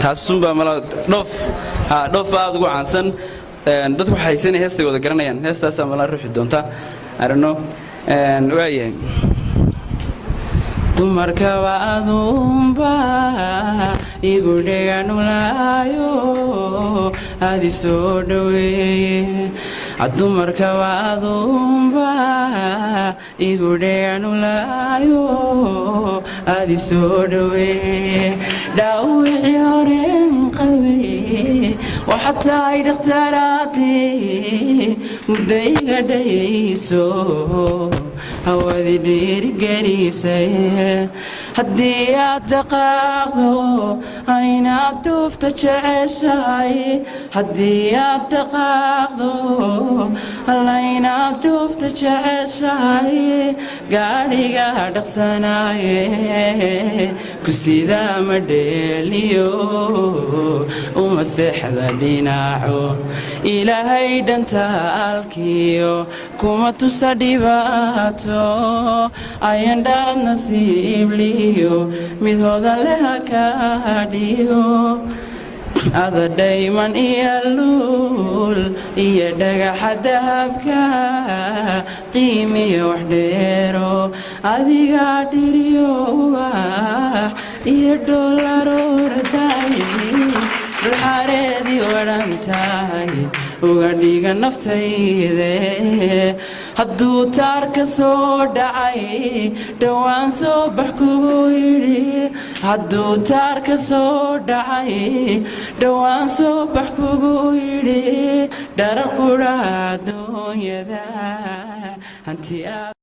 taasun baa mala dhoof aad ugu caansan dadku waxaysan heestay wada garanayaan heestaas mala ruuxi doonta arno waayahay dumarka waadumba igu dheganulaayo aad soo dhaweeye dumarka waadumba igu dheganulaayo aad soo dhaweeye dhaawicii horeen qabay waxataa ay dhakhtaaraadii mudayga dhayayso hawadi dhiirigelisay haddii aad dhaqaaqdo aynaad duufta jeceshahay haddii aad dhaqaaqdo allaynaad duufta jeceshahay gaadhiga dhaqsanaaye ku sidaa ma dheeliyo uma seexda dhinaco ilaahay dhantaalkiyo kuma tusa dhibaato ayan dhalad nasiibliyo mid hodan leh ka dhigo ada dhayman iyo luul iyo dhagaxa dahabka qiimiyo wax dheero adigaa dhiriyo wax iyo dhoolaroorday bilxaareedii wadhan tahay uga dhiga naftayde hadduu taar ka soo dhacay dhowaan soo bax kugu yidhi hadduu taar ka soo dhacay dhowaan soo bax kugu yidhi dharar qudha adduunyada hanti